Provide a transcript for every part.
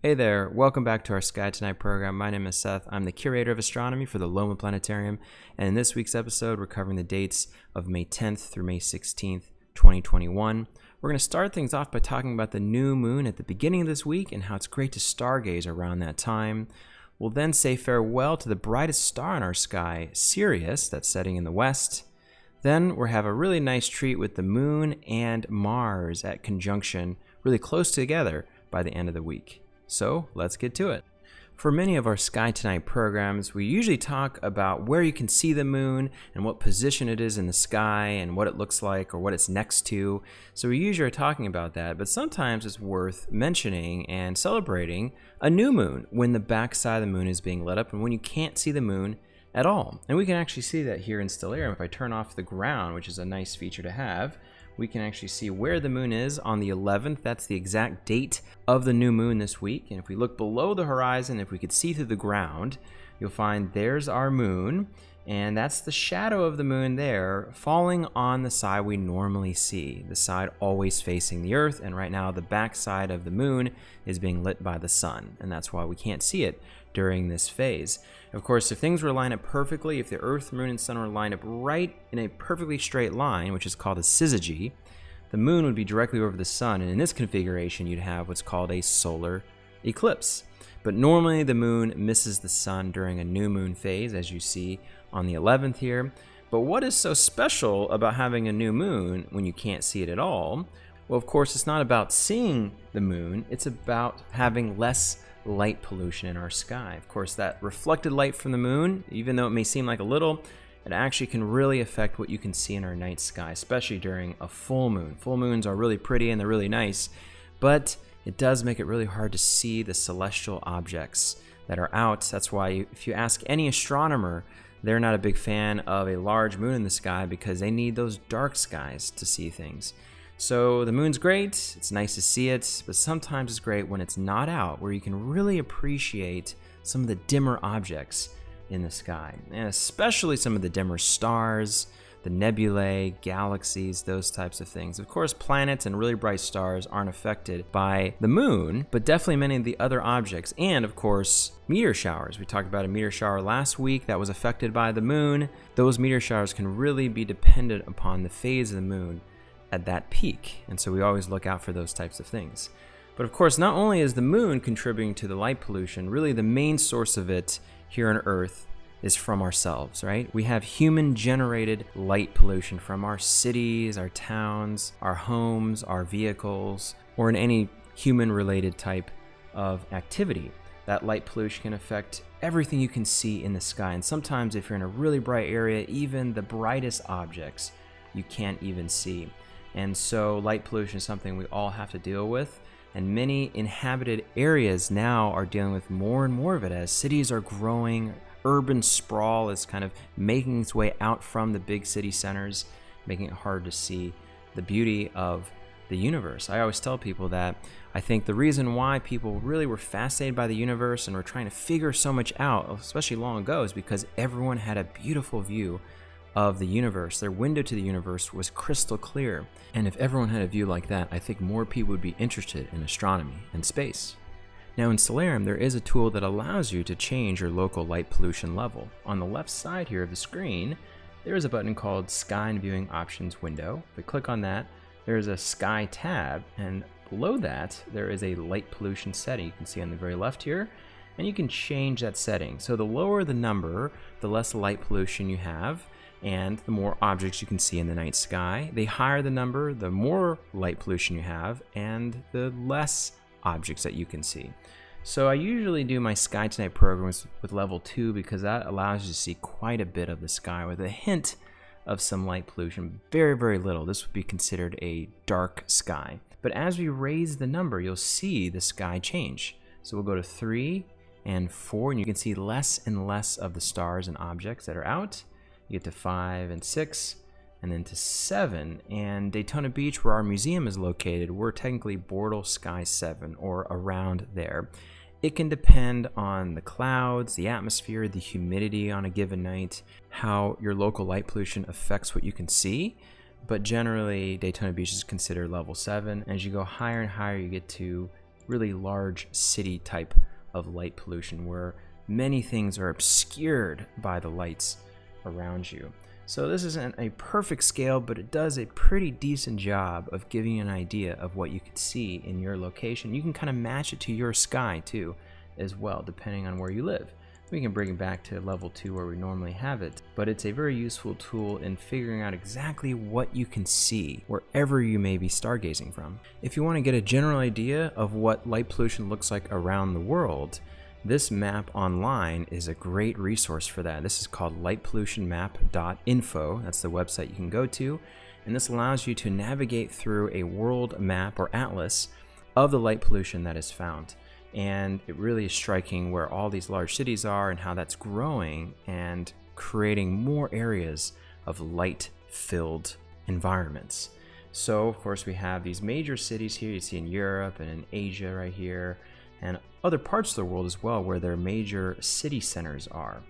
Hey there, welcome back to our Sky Tonight program. My name is Seth. I'm the curator of astronomy for the Loma Planetarium, and in this week's episode, we're covering the dates of May 10th through May 16th, 2021. We're going to start things off by talking about the new moon at the beginning of this week and how it's great to stargaze around that time. We'll then say farewell to the brightest star in our sky, Sirius, that's setting in the west. Then we'll have a really nice treat with the moon and Mars at conjunction, really close together by the end of the week. So let's get to it. For many of our Sky Tonight programs, we usually talk about where you can see the moon and what position it is in the sky and what it looks like or what it's next to. So we usually are talking about that, but sometimes it's worth mentioning and celebrating a new moon when the backside of the moon is being lit up and when you can't see the moon at all. And we can actually see that here in Stellarium. If I turn off the ground, which is a nice feature to have, we can actually see where the moon is on the 11th. That's the exact date of the new moon this week. And if we look below the horizon, if we could see through the ground, you'll find there's our moon. And that's the shadow of the moon there falling on the side we normally see, the side always facing the Earth. And right now, the back side of the moon is being lit by the sun. And that's why we can't see it during this phase. Of course, if things were to line up perfectly, if the Earth, Moon, and Sun were lined up right in a perfectly straight line, which is called a syzygy, the moon would be directly over the sun, and in this configuration, you'd have what's called a solar eclipse. But normally, the moon misses the sun during a new moon phase, as you see on the 11th here. But what is so special about having a new moon when you can't see it at all? Well, of course, it's not about seeing the moon, it's about having less light pollution in our sky. Of course, that reflected light from the moon, even though it may seem like a little, it actually can really affect what you can see in our night sky, especially during a full moon. Full moons are really pretty and they're really nice, but it does make it really hard to see the celestial objects that are out. That's why if you ask any astronomer, they're not a big fan of a large moon in the sky because they need those dark skies to see things. So the moon's great, it's nice to see it, but sometimes it's great when it's not out, where you can really appreciate some of the dimmer objects in the sky, and especially some of the dimmer stars, the nebulae, galaxies, those types of things. Of course, planets and really bright stars aren't affected by the moon, but definitely many of the other objects, and of course, meteor showers. We talked about a meteor shower last week that was affected by the moon. Those meteor showers can really be dependent upon the phase of the moon at that peak, and so we always look out for those types of things. But of course, not only is the moon contributing to the light pollution, really the main source of it here on Earth is from ourselves, right? We have human-generated light pollution from our cities, our towns, our homes, our vehicles, or in any human-related type of activity. That light pollution can affect everything you can see in the sky, and sometimes if you're in a really bright area, even the brightest objects you can't even see. And so light pollution is something we all have to deal with, and many inhabited areas now are dealing with more and more of it as cities are growing. Urban sprawl is kind of making its way out from the big city centers, making it hard to see the beauty of the universe. I always tell people that I think the reason why people really were fascinated by the universe and were trying to figure so much out, especially long ago, is because everyone had a beautiful view of the universe. Their window to the universe was crystal clear. And if everyone had a view like that, I think more people would be interested in astronomy and space. Now in Stellarium, there is a tool that allows you to change your local light pollution level. On the left side here of the screen, there is a button called Sky and Viewing Options window. If we click on that, there is a Sky tab, and below that, there is a light pollution setting. You can see on the very left here, and you can change that setting. So the lower the number, the less light pollution you have, and the more objects you can see in the night sky. The higher the number, the more light pollution you have, and the less objects that you can see. So I usually do my Sky Tonight programs with level 2 because that allows you to see quite a bit of the sky with a hint of some light pollution. Very, very little. This would be considered a dark sky. But as we raise the number, you'll see the sky change. So we'll go to 3 and 4, and you can see less and less of the stars and objects that are out. You get to 5 and 6, and then to 7. And Daytona Beach, where our museum is located, we're technically Bortle Sky 7, or around there. It can depend on the clouds, the atmosphere, the humidity on a given night, how your local light pollution affects what you can see. But generally, Daytona Beach is considered level 7. As you go higher and higher, you get to really large city type of light pollution where many things are obscured by the lights around you. So this isn't a perfect scale, but it does a pretty decent job of giving you an idea of what you could see in your location. You can kind of match it to your sky too, as well, depending on where you live. We can bring it back to level 2 where we normally have it, but it's a very useful tool in figuring out exactly what you can see wherever you may be stargazing from. If you want to get a general idea of what light pollution looks like around the world, this map online is a great resource for that. This is called lightpollutionmap.info. That's the website you can go to, and this allows you to navigate through a world map or atlas of the light pollution that is found. And it really is striking where all these large cities are and how that's growing and creating more areas of light-filled environments. So, of course, we have these major cities here you see in Europe and in Asia right here, and other parts of the world as well where their major city centers are.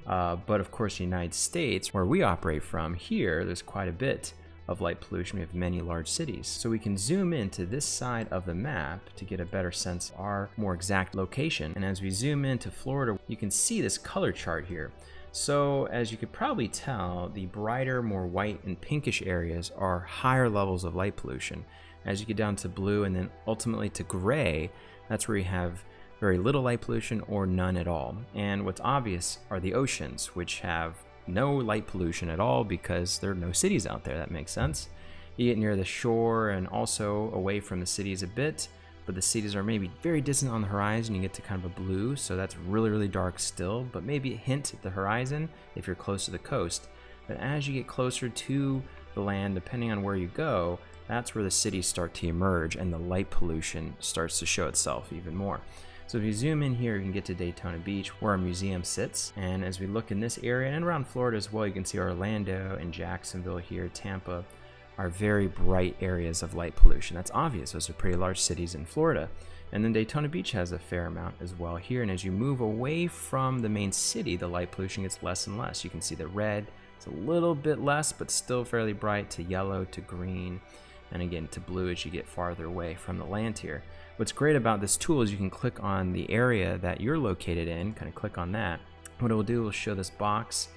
But of course, the United States, where we operate from, here there's quite a bit of light pollution. We have many large cities. So we can zoom into this side of the map to get a better sense of our more exact location. And as we zoom into Florida, you can see this color chart here. So as you could probably tell, the brighter, more white and pinkish areas are higher levels of light pollution. As you get down to blue and then ultimately to gray, that's where you have very little light pollution or none at all. And what's obvious are the oceans, which have no light pollution at all because there are no cities out there. That makes sense. You get near the shore and also away from the cities a bit, but the cities are maybe very distant on the horizon. You get to kind of a blue, so that's really, really dark still, but maybe a hint at the horizon if you're close to the coast. But as you get closer to the land, depending on where you go, that's where the cities start to emerge and the light pollution starts to show itself even more. So if you zoom in here, you can get to Daytona Beach where our museum sits. And as we look in this area and around Florida as well, you can see Orlando and Jacksonville here, Tampa, are very bright areas of light pollution. That's obvious. Those are pretty large cities in Florida. And then Daytona Beach has a fair amount as well here. And as you move away from the main city, the light pollution gets less and less. You can see the red. It's a little bit less, but still fairly bright, to yellow, to green, and again to blue as you get farther away from the land here. What's great about this tool is you can click on the area that you're located in, kind of click on that. What it will do is show this box,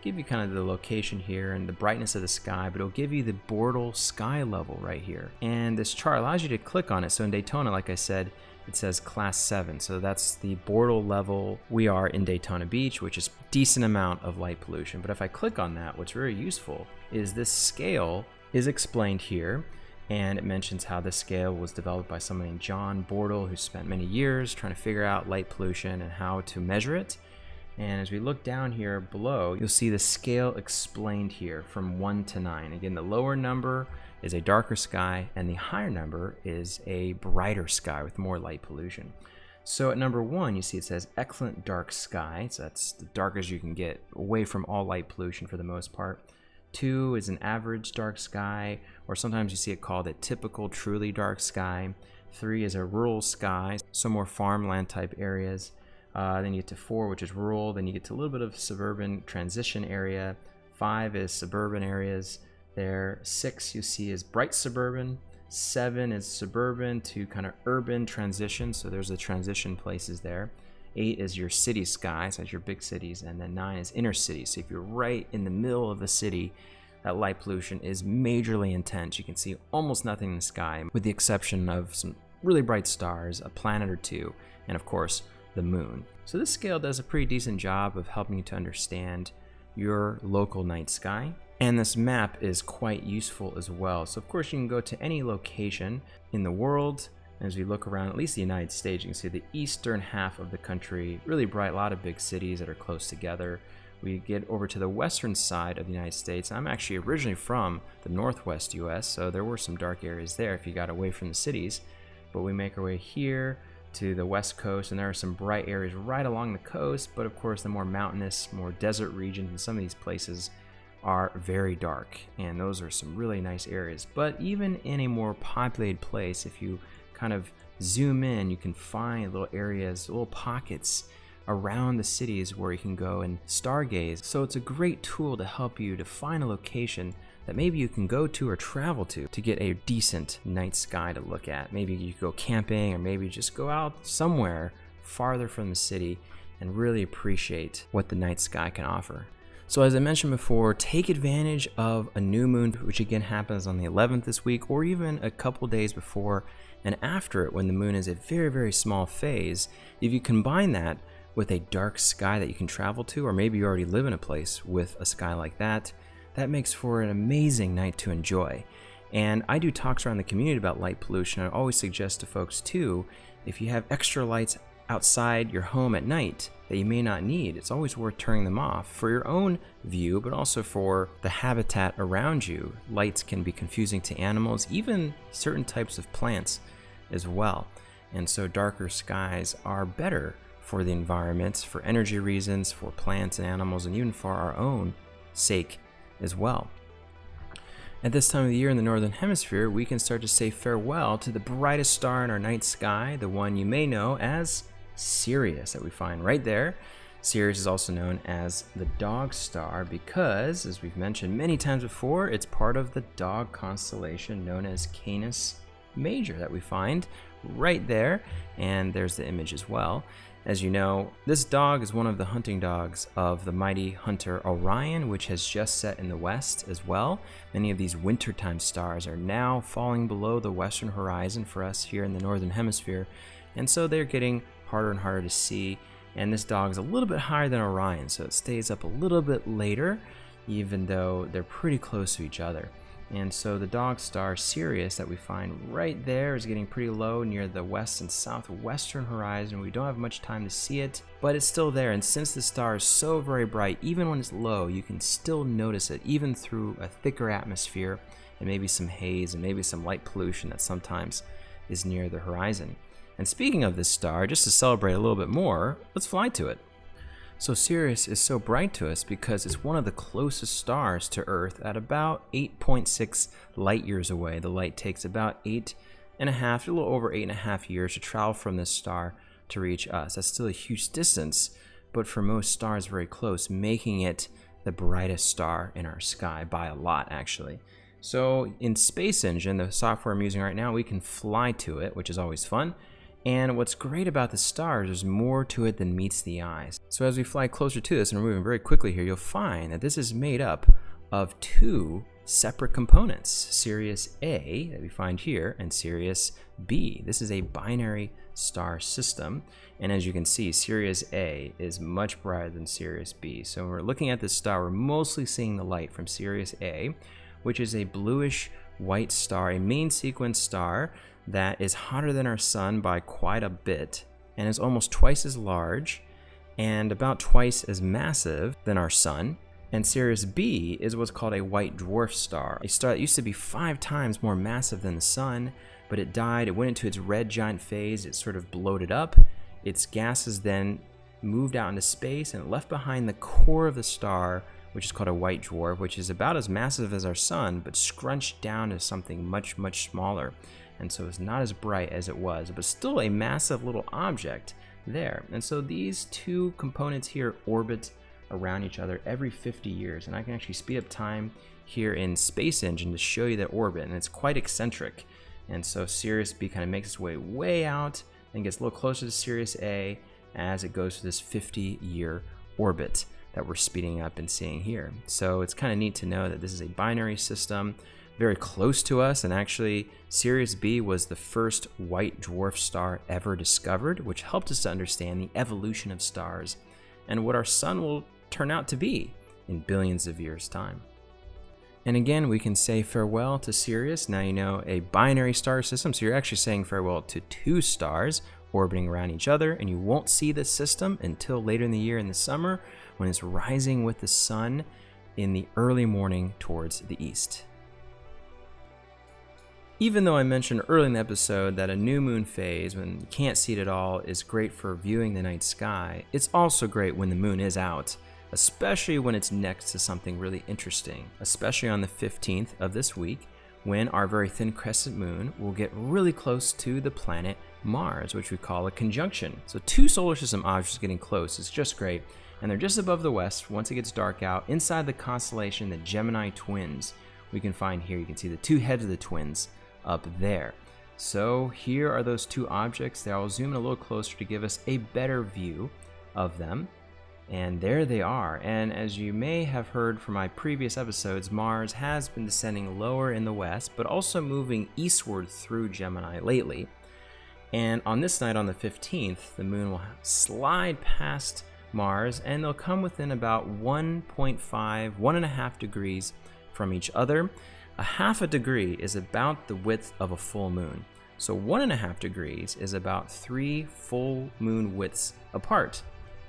give you kind of the location here and the brightness of the sky, but it'll give you the Bortle sky level right here. And this chart allows you to click on it. So in Daytona, like I said, it says class 7. So that's the Bortle level we are in Daytona Beach, which is a decent amount of light pollution. But if I click on that, what's very useful is this scale is explained here. And it mentions how this scale was developed by someone named John Bortle, who spent many years trying to figure out light pollution and how to measure it. And as we look down here below, you'll see the scale explained here from 1 to 9. Again, the lower number is a darker sky, and the higher number is a brighter sky with more light pollution. So at number 1, you see it says excellent dark sky. So that's the darkest you can get, away from all light pollution for the most part. 2 is an average dark sky, or sometimes you see it called a typical truly dark sky. 3 is a rural sky, so more farmland type areas. Then you get to 4, which is rural. Then you get to a little bit of suburban transition area. 5 is suburban areas there. 6 you see is bright suburban. 7 is suburban to kind of urban transition, so there's the transition places there. 8 is your city sky, so that's your big cities, and then 9 is inner cities. So if you're right in the middle of the city, that light pollution is majorly intense. You can see almost nothing in the sky, with the exception of some really bright stars, a planet or two, and of course, the moon. So this scale does a pretty decent job of helping you to understand your local night sky. And this map is quite useful as well. So of course, you can go to any location in the world. As we look around, at least the United States, you can see the eastern half of the country, really bright, a lot of big cities that are close together. We get over to the western side of the United States. I'm actually originally from the northwest US, so there were some dark areas there if you got away from the cities. But we make our way here to the west coast, and there are some bright areas right along the coast, but of course the more mountainous, more desert regions in some of these places are very dark, and those are some really nice areas. But even in a more populated place, if you kind of zoom in, you can find little areas, little pockets around the cities where you can go and stargaze. So it's a great tool to help you to find a location that maybe you can go to or travel to get a decent night sky to look at. Maybe you go camping, or maybe just go out somewhere farther from the city and really appreciate what the night sky can offer. So as I mentioned before, take advantage of a new moon, which again happens on the 11th this week, or even a couple days before and after it when the moon is a very, very small phase. If you combine that with a dark sky that you can travel to, or maybe you already live in a place with a sky like that, that makes for an amazing night to enjoy. And I do talks around the community about light pollution. I always suggest to folks too, if you have extra lights outside your home at night that you may not need, it's always worth turning them off for your own view, but also for the habitat around you. Lights can be confusing to animals, even certain types of plants as well. And so darker skies are better for the environment, for energy reasons, for plants and animals, and even for our own sake as well. At this time of the year in the Northern Hemisphere, we can start to say farewell to the brightest star in our night sky, the one you may know as Sirius, that we find right there. Sirius is also known as the dog star because, as we've mentioned many times before, it's part of the dog constellation known as Canis Major that we find right there, and there's the image as well. As you know, this dog is one of the hunting dogs of the mighty hunter Orion, which has just set in the west as well. Many of these wintertime stars are now falling below the western horizon for us here in the Northern Hemisphere, and so they're getting harder and harder to see. And this dog is a little bit higher than Orion, so it stays up a little bit later, even though they're pretty close to each other. And so the dog star Sirius that we find right there is getting pretty low near the west and southwestern horizon. We don't have much time to see it, but it's still there. And since the star is so very bright, even when it's low, you can still notice it, even through a thicker atmosphere and maybe some haze and maybe some light pollution that sometimes is near the horizon. And speaking of this star, just to celebrate a little bit more, let's fly to it. So Sirius is so bright to us because it's one of the closest stars to Earth at about 8.6 light years away. The light takes about 8.5, a little over 8.5 years to travel from this star to reach us. That's still a huge distance, but for most stars very close, making it the brightest star in our sky by a lot, actually. So in Space Engine, the software I'm using right now, we can fly to it, which is always fun. And what's great about the stars, there's more to it than meets the eyes. So as we fly closer to this, and we're moving very quickly here, you'll find that this is made up of two separate components, Sirius A that we find here and Sirius B. This is a binary star system, and as you can see, Sirius A is much brighter than Sirius B. So when we're looking at this star, we're mostly seeing the light from Sirius A, which is a bluish white star, a main sequence star that is hotter than our sun by quite a bit and is almost twice as large and about twice as massive than our sun. And Sirius B is what's called a white dwarf star, a star that used to be 5 times more massive than the sun, but it died, it went into its red giant phase, it sort of bloated up, its gases then moved out into space and it left behind the core of the star, which is called a white dwarf, which is about as massive as our sun, but scrunched down to something much, much smaller. And so it's not as bright as it was, but still a massive little object there. And so these two components here orbit around each other every 50 years. And I can actually speed up time here in Space Engine to show you that orbit, and it's quite eccentric. And so Sirius B kind of makes its way out and gets a little closer to Sirius A as it goes through this 50-year orbit that we're speeding up and seeing here. So it's kind of neat to know that this is a binary system very close to us, and actually Sirius B was the first white dwarf star ever discovered, which helped us to understand the evolution of stars and what our sun will turn out to be in billions of years' time. And again, we can say farewell to Sirius. Now you know a binary star system, so you're actually saying farewell to 2 stars orbiting around each other, and you won't see this system until later in the year in the summer when it's rising with the sun in the early morning towards the east. Even though I mentioned early in the episode that a new moon phase, when you can't see it at all, is great for viewing the night sky, it's also great when the moon is out, especially when it's next to something really interesting, especially on the 15th of this week, when our very thin crescent moon will get really close to the planet Mars, which we call a conjunction. So 2 solar system objects getting close is just great, and they're just above the west once it gets dark out, inside the constellation the Gemini Twins, we can find here. You can see the two heads of the twins up there. So here are those two objects there. I'll zoom in a little closer to give us a better view of them. And there they are. And as you may have heard from my previous episodes, Mars has been descending lower in the west, but also moving eastward through Gemini lately. And on this night, on the 15th, the moon will slide past Mars, and they'll come within about 1.5 degrees from each other. A half a degree is about the width of a full moon. So 1.5 degrees is about 3 full moon widths apart.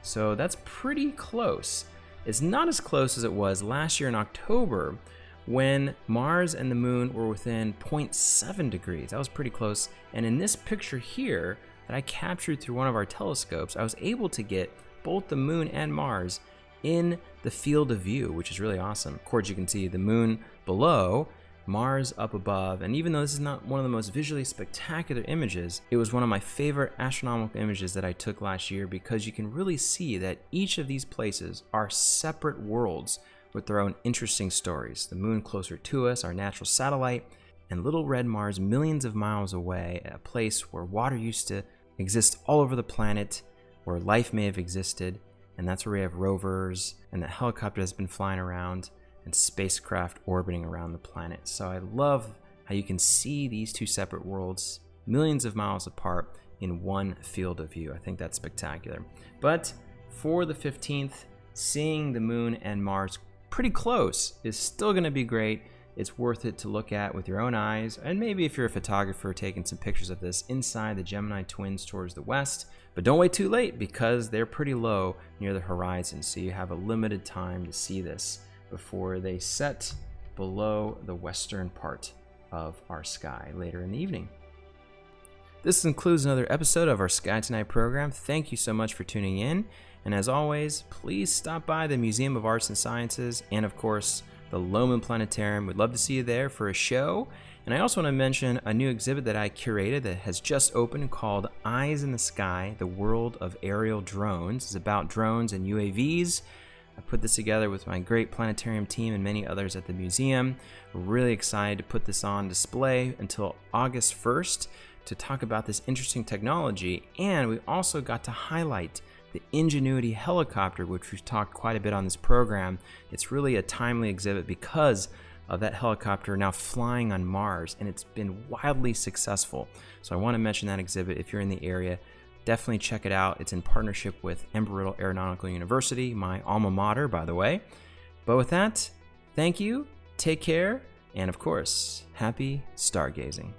So that's pretty close. It's not as close as it was last year in October when Mars and the moon were within 0.7 degrees. That was pretty close. And in this picture here that I captured through one of our telescopes, I was able to get both the moon and Mars in the field of view, which is really awesome. Of course, you can see the moon below, Mars up above, and even though this is not one of the most visually spectacular images, it was one of my favorite astronomical images that I took last year because you can really see that each of these places are separate worlds with their own interesting stories. The moon closer to us, our natural satellite, and little red Mars millions of miles away, a place where water used to exist all over the planet, where life may have existed, and that's where we have rovers, and the helicopter has been flying around, and spacecraft orbiting around the planet. So I love how you can see these two separate worlds millions of miles apart in one field of view. I think that's spectacular. But for the 15th, seeing the moon and Mars pretty close is still going to be great. It's worth it to look at with your own eyes, and maybe if you're a photographer, taking some pictures of this inside the Gemini twins towards the west. But don't wait too late because they're pretty low near the horizon, so you have a limited time to see this before they set below the western part of our sky later in the evening. This concludes another episode of our Sky Tonight program. Thank you so much for tuning in. And as always, please stop by the Museum of Arts and Sciences and, of course, the Loman Planetarium. We'd love to see you there for a show. And I also want to mention a new exhibit that I curated that has just opened called Eyes in the Sky, the World of Aerial Drones. It's about drones and UAVs. I put this together with my great planetarium team and many others at the museum. We're really excited to put this on display until August 1st to talk about this interesting technology. And we also got to highlight the Ingenuity helicopter, which we've talked quite a bit on this program. It's really a timely exhibit because of that helicopter now flying on Mars, and it's been wildly successful. So I want to mention that exhibit. If you're in the area, definitely check it out. It's in partnership with Embry-Riddle Aeronautical University, my alma mater, by the way. But with that, thank you, take care, and of course, happy stargazing.